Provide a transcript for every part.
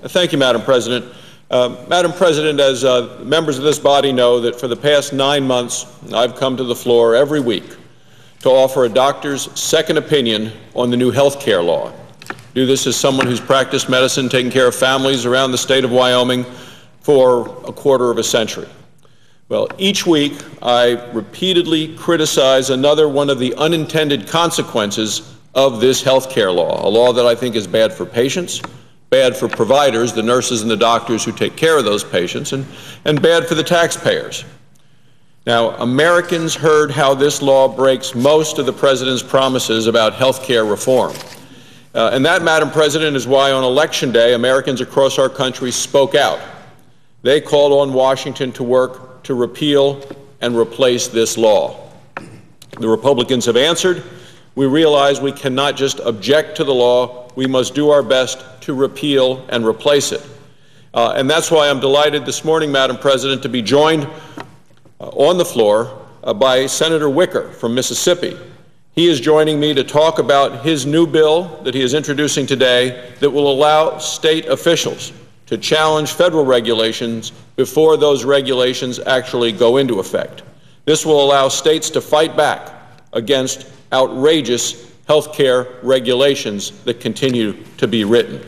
Thank you, Madam President. Madam President, as members of this body know, that for the past 9 months, I've come to the floor every week to offer a doctor's second opinion on the new health care law. I do this as someone who's practiced medicine, taking care of families around the state of Wyoming for a quarter of a century. Well, each week I repeatedly criticize another one of the unintended consequences of this health care law, a law that I think is bad for patients, bad for providers, the nurses and the doctors who take care of those patients, and bad for the taxpayers. Now, Americans heard how this law breaks most of the President's promises about health care reform. And that, Madam President, is why on Election Day, Americans across our country spoke out. They called on Washington to work to repeal and replace this law. The Republicans have answered. We realize we cannot just object to the law. We must do our best to repeal and replace it. And that's why I'm delighted this morning, Madam President, to be joined on the floor by Senator Wicker from Mississippi. He is joining me to talk about his new bill that he is introducing today that will allow state officials to challenge federal regulations before those regulations actually go into effect. This will allow states to fight back against outrageous health care regulations that continue to be written.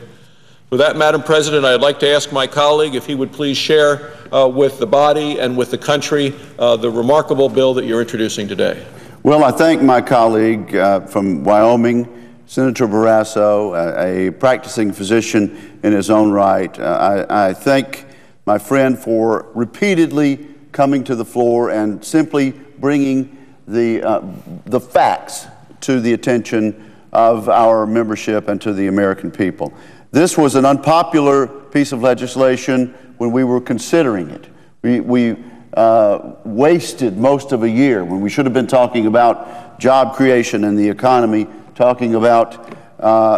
With that, Madam President, I'd like to ask my colleague if he would please share with the body and with the country the remarkable bill that you're introducing today. Well, I thank my colleague from Wyoming, Senator Barrasso, a practicing physician in his own right. I thank my friend for repeatedly coming to the floor and simply bringing the facts to the attention of our membership and to the American people. This was an unpopular piece of legislation when we were considering it. We wasted most of a year when we should have been talking about job creation and the economy, talking about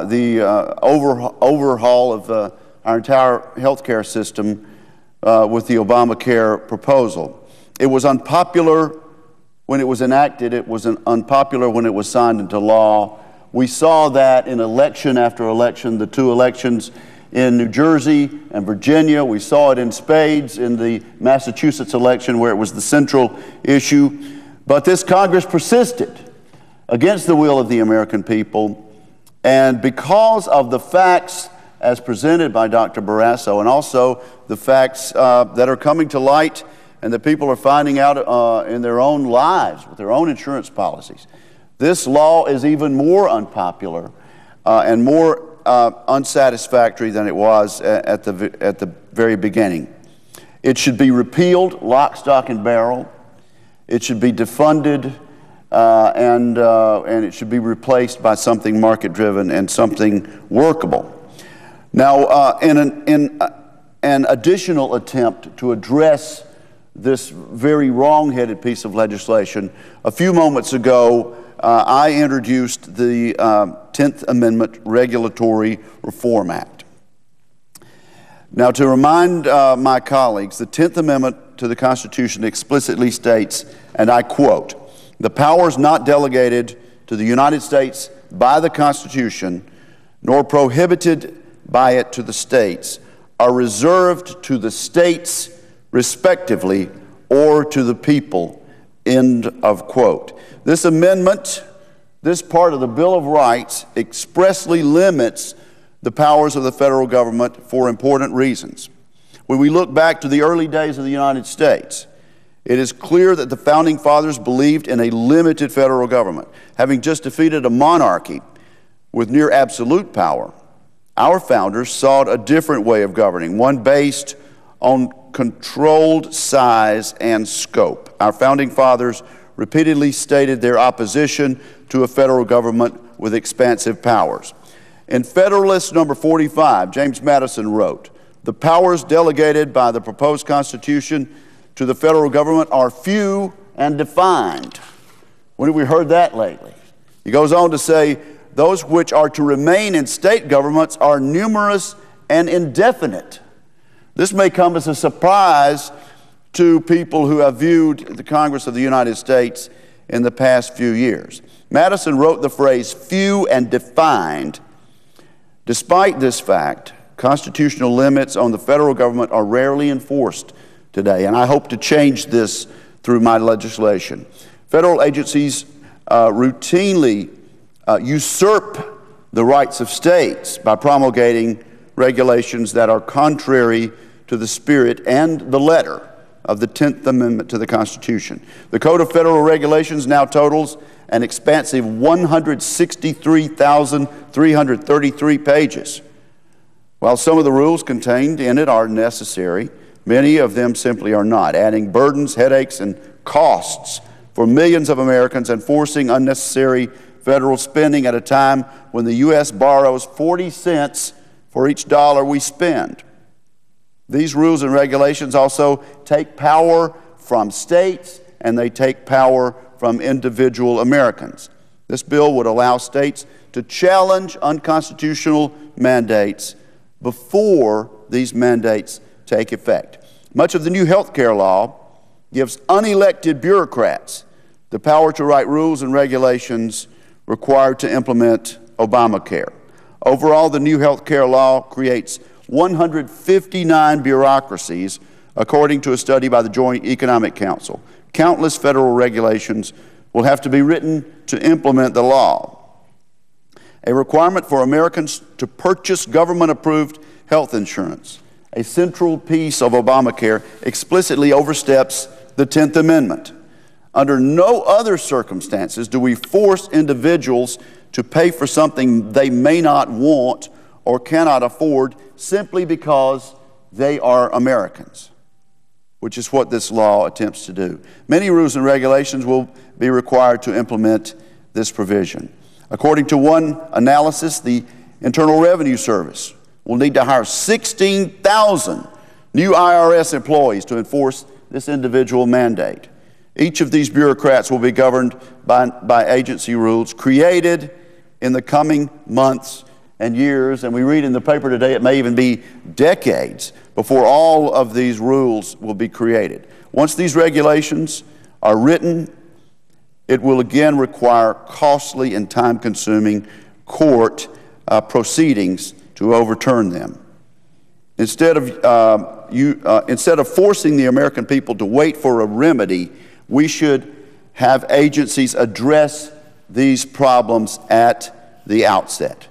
the overhaul of our entire health care system with the Obamacare proposal. It was unpopular when it was enacted. It was unpopular when it was signed into law. We saw that in election after election, the two elections in New Jersey and Virginia. We saw it in spades in the Massachusetts election where it was the central issue. But this Congress persisted against the will of the American people. And because of the facts as presented by Dr. Barrasso and also the facts that are coming to light and that people are finding out in their own lives with their own insurance policies, this law is even more unpopular and more unsatisfactory than it was at the very beginning. It should be repealed, lock, stock, and barrel. It should be defunded, and it should be replaced by something market-driven and something workable. Now, in an additional attempt to address this very wrong-headed piece of legislation, a few moments ago, I introduced the 10th Amendment Regulatory Reform Act. Now, to remind my colleagues, the 10th Amendment to the Constitution explicitly states, and I quote, "The powers not delegated to the United States by the Constitution, nor prohibited by it to the states, are reserved to the states respectively or to the people," end of quote. This amendment, this part of the Bill of Rights, expressly limits the powers of the federal government for important reasons. When we look back to the early days of the United States, it is clear that the Founding Fathers believed in a limited federal government. Having just defeated a monarchy with near absolute power, our founders sought a different way of governing, one based on controlled size and scope. Our Founding Fathers repeatedly stated their opposition to a federal government with expansive powers. In Federalist number 45, James Madison wrote, "The powers delegated by the proposed Constitution to the federal government are few and defined." When have we heard that lately? He goes on to say, "Those which are to remain in state governments are numerous and indefinite." This may come as a surprise to people who have viewed the Congress of the United States in the past few years. Madison wrote the phrase "few and defined." Despite this fact, Constitutional limits on the federal government are rarely enforced today, and I hope to change this through my legislation. Federal agencies routinely usurp the rights of states by promulgating regulations that are contrary to the spirit and the letter of the 10th Amendment to the Constitution. The Code of Federal Regulations now totals an expansive 163,333 pages. While some of the rules contained in it are necessary, many of them simply are not, adding burdens, headaches, and costs for millions of Americans and forcing unnecessary federal spending at a time when the U.S. borrows 40 cents for each dollar we spend. These rules and regulations also take power from states, and they take power from individual Americans. This bill would allow states to challenge unconstitutional mandates before these mandates take effect. Much of the new health care law gives unelected bureaucrats the power to write rules and regulations required to implement Obamacare. Overall, the new health care law creates 159 bureaucracies, according to a study by the Joint Economic Council. Countless federal regulations will have to be written to implement the law. A requirement for Americans to purchase government-approved health insurance, a central piece of Obamacare, explicitly oversteps the 10th Amendment. Under no other circumstances do we force individuals to pay for something they may not want or cannot afford simply because they are Americans, which is what this law attempts to do. Many rules and regulations will be required to implement this provision. According to one analysis, the Internal Revenue Service will need to hire 16,000 new IRS employees to enforce this individual mandate. Each of these bureaucrats will be governed by agency rules created in the coming months and years, and we read in the paper today it may even be decades before all of these rules will be created. Once these regulations are written, it will again require costly and time-consuming court proceedings to overturn them. Instead of forcing the American people to wait for a remedy, we should have agencies address these problems at the outset.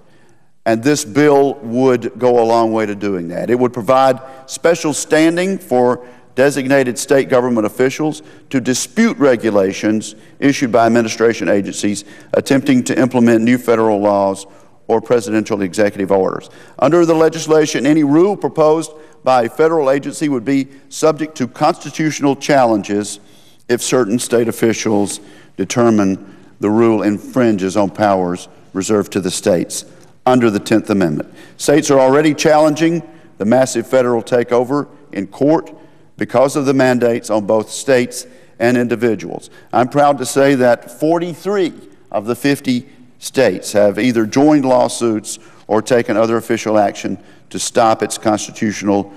And this bill would go a long way to doing that. It would provide special standing for designated state government officials to dispute regulations issued by administration agencies attempting to implement new federal laws or presidential executive orders. Under the legislation, any rule proposed by a federal agency would be subject to constitutional challenges if certain state officials determine the rule infringes on powers reserved to the states under the 10th Amendment. States are already challenging the massive federal takeover in court because of the mandates on both states and individuals. I'm proud to say that 43 of the 50 states have either joined lawsuits or taken other official action to stop its constitutional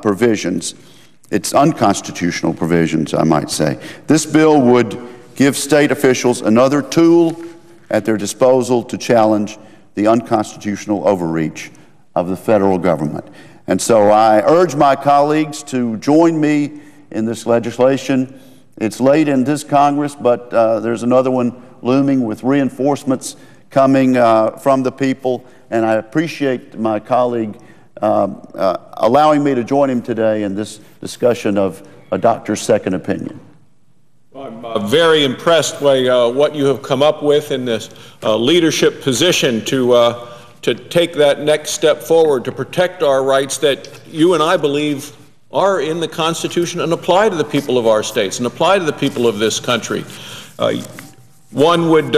provisions. It's unconstitutional provisions, I might say. This bill would give state officials another tool at their disposal to challenge the unconstitutional overreach of the federal government. And so I urge my colleagues to join me in this legislation. It's late in this Congress, but there's another one looming with reinforcements coming from the people, and I appreciate my colleague allowing me to join him today in this discussion of a doctor's second opinion. I'm very impressed by what you have come up with in this leadership position to take that next step forward to protect our rights that you and I believe are in the Constitution and apply to the people of our states and apply to the people of this country. One would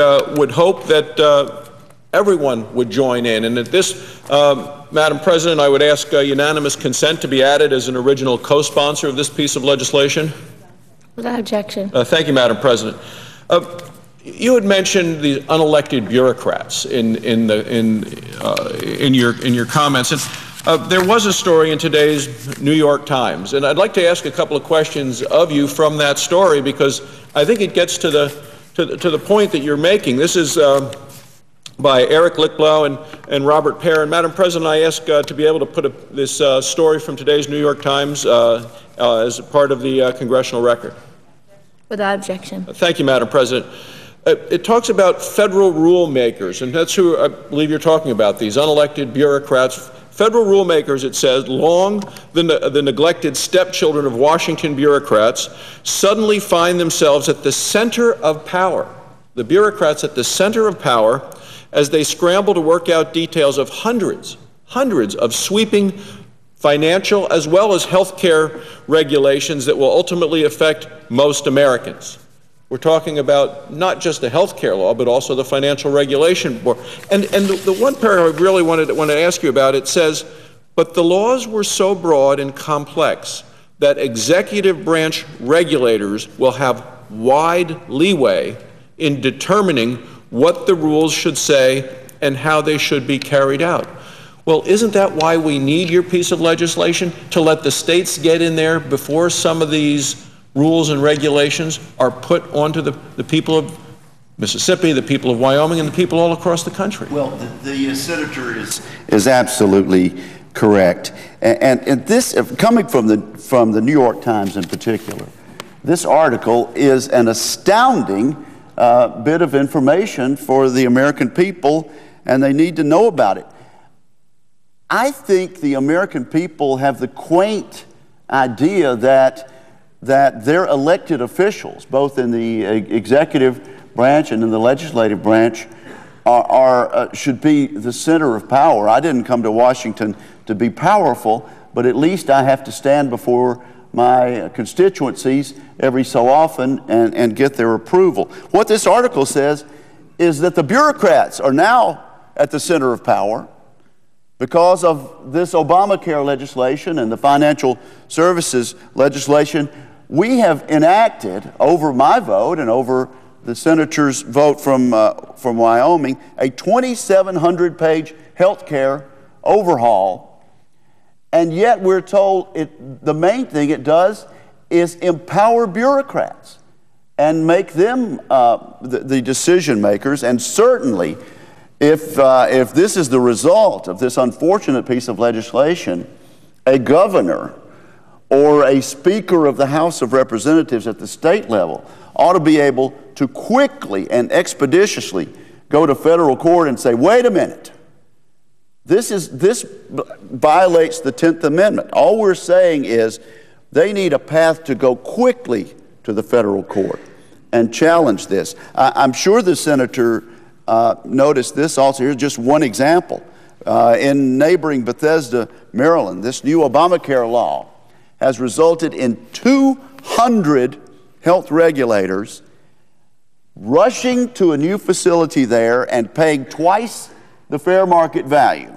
hope that everyone would join in, and at this, Madam President, I would ask unanimous consent to be added as an original co-sponsor of this piece of legislation. Without objection. Thank you, Madam President. You had mentioned the unelected bureaucrats in your comments, and there was a story in today's New York Times, and I'd like to ask a couple of questions of you from that story because I think it gets to the point that you're making. This is by Eric Lichtblau and Robert Pear. And Madam President, I ask to be able to put this story from today's New York Times as a part of the congressional record. Without objection. Thank you, Madam President. It talks about federal rule makers, and that's who I believe you're talking about, these unelected bureaucrats. Federal rule makers, it says, long the neglected stepchildren of Washington bureaucrats, suddenly find themselves at the center of power. The bureaucrats at the center of power as they scramble to work out details of hundreds of sweeping financial as well as health care regulations that will ultimately affect most Americans. We're talking about not just the health care law, but also the financial regulation board. And the one paragraph I really wanted to ask you about, it says, but the laws were so broad and complex that executive branch regulators will have wide leeway in determining what the rules should say and how they should be carried out. Well, isn't that why we need your piece of legislation? To let the states get in there before some of these rules and regulations are put onto the people of Mississippi, the people of Wyoming, and the people all across the country? Well, the senator is absolutely correct. And this, coming from the New York Times in particular, this article is an astounding bit of information for the American people, and they need to know about it. I think the American people have the quaint idea that their elected officials, both in the executive branch and in the legislative branch, should be the center of power. I didn't come to Washington to be powerful, but at least I have to stand before my constituencies every so often and get their approval. What this article says is that the bureaucrats are now at the center of power because of this Obamacare legislation and the financial services legislation. We have enacted, over my vote and over the senator's vote from Wyoming, a 2,700-page health care overhaul, and yet we're told the main thing it does is empower bureaucrats and make them the decision makers. And certainly, if this is the result of this unfortunate piece of legislation, a governor or a speaker of the House of Representatives at the state level ought to be able to quickly and expeditiously go to federal court and say, wait a minute, this violates the 10th Amendment. All we're saying is they need a path to go quickly to the federal court and challenge this. I'm sure the senator noticed this also. Here's just one example. In neighboring Bethesda, Maryland, this new Obamacare law has resulted in 200 health regulators rushing to a new facility there and paying twice the fair market value.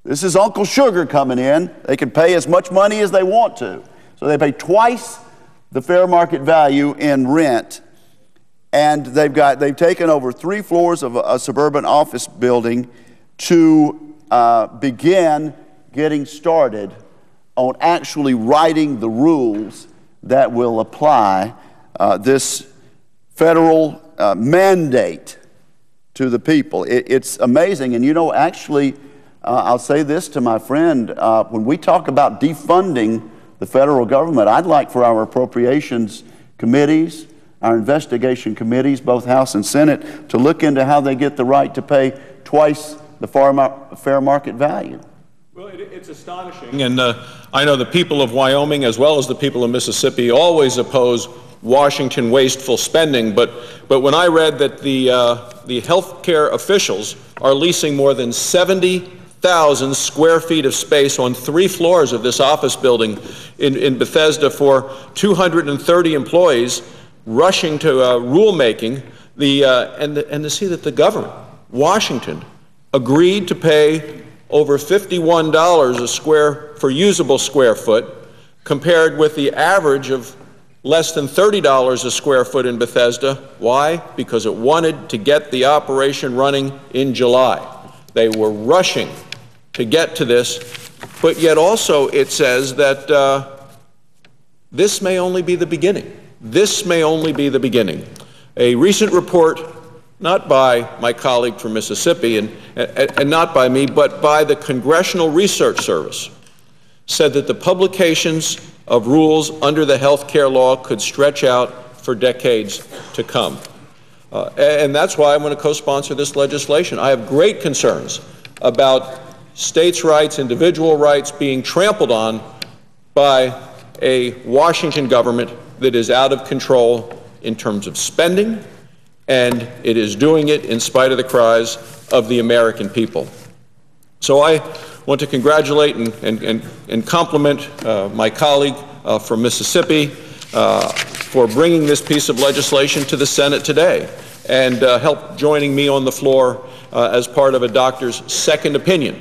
This is Uncle Sugar coming in. They can pay as much money as they want to. So they pay twice the fair market value in rent, and they've taken over 3 floors of a suburban office building to begin getting started on actually writing the rules that will apply this federal mandate to the people. It's amazing. And you know, actually, I'll say this to my friend, when we talk about defunding the federal government, I'd like for our appropriations committees, our investigation committees, both House and Senate, to look into how they get the right to pay twice the fair market value. Well, it's astonishing, and I know the people of Wyoming as well as the people of Mississippi always oppose Washington wasteful spending, but when I read that the health care officials are leasing more than 70,000 square feet of space on 3 floors of this office building in Bethesda for 230 employees, rushing to rulemaking, and to see that the government, Washington, agreed to pay over $51 for usable square foot, compared with the average of less than $30 a square foot in Bethesda. Why? Because it wanted to get the operation running in July. They were rushing to get to this, but yet also it says that this may only be the beginning. This may only be the beginning. A recent report not by my colleague from Mississippi and not by me, but by the Congressional Research Service, said that the publications of rules under the health care law could stretch out for decades to come. And that's why I'm going to co-sponsor this legislation. I have great concerns about states' rights, individual rights being trampled on by a Washington government that is out of control in terms of spending, and it is doing it in spite of the cries of the American people. So I want to congratulate and compliment my colleague from Mississippi for bringing this piece of legislation to the Senate today and help joining me on the floor as part of a doctor's second opinion,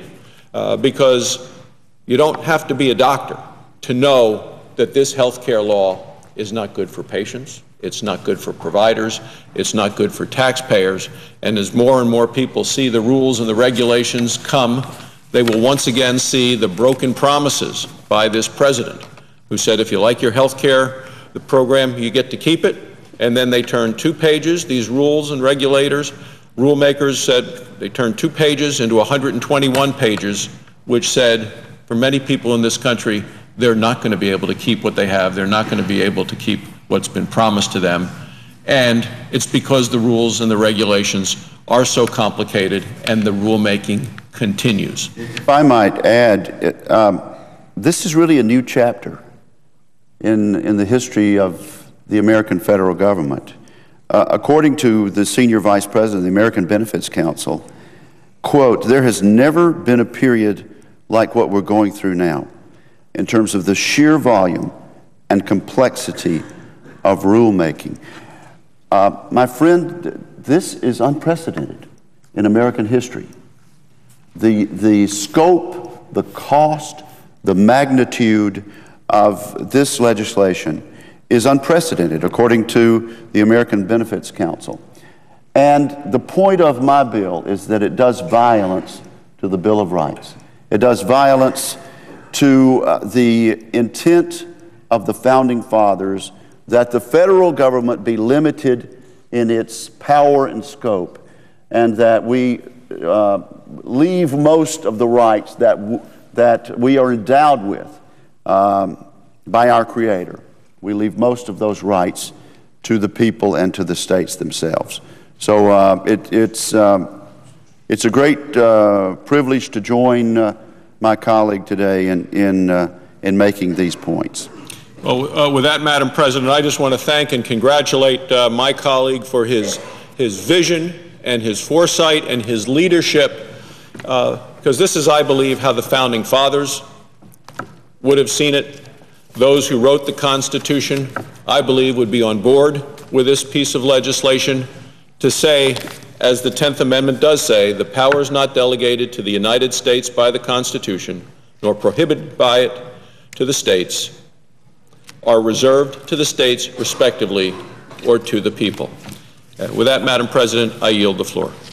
because you don't have to be a doctor to know that this health care law is not good for patients, it's not good for providers, it's not good for taxpayers, and as more and more people see the rules and the regulations come, they will once again see the broken promises by this president, who said if you like your health care, the program, you get to keep it, and then they turned 2 pages, these rules and rulemakers said they turned 2 pages into 121 pages, which said for many people in this country, they're not going to be able to keep what they have. They're not going to be able to keep what's been promised to them. And it's because the rules and the regulations are so complicated and the rulemaking continues. If I might add, this is really a new chapter in the history of the American federal government. According to the senior vice president of the American Benefits Council, quote, "There has never been a period like what we're going through now in terms of the sheer volume and complexity of rulemaking." My friend, this is unprecedented in American history. The scope, the cost, the magnitude of this legislation is unprecedented, according to the American Benefits Council. And the point of my bill is that it does violence to the Bill of Rights. It does violence to the intent of the Founding Fathers that the federal government be limited in its power and scope, and that we leave most of the rights that we are endowed with by our Creator. We leave most of those rights to the people and to the states themselves. So it's a great privilege to join my colleague today in making these points. Well, with that, Madam President, I just want to thank and congratulate my colleague for his vision and his foresight and his leadership, because this is, I believe, how the Founding Fathers would have seen it. Those who wrote the Constitution, I believe, would be on board with this piece of legislation to say, as the 10th Amendment does say, the power is not delegated to the United States by the Constitution, nor prohibited by it to the states, are reserved to the states respectively or to the people. With that, Madam President, I yield the floor.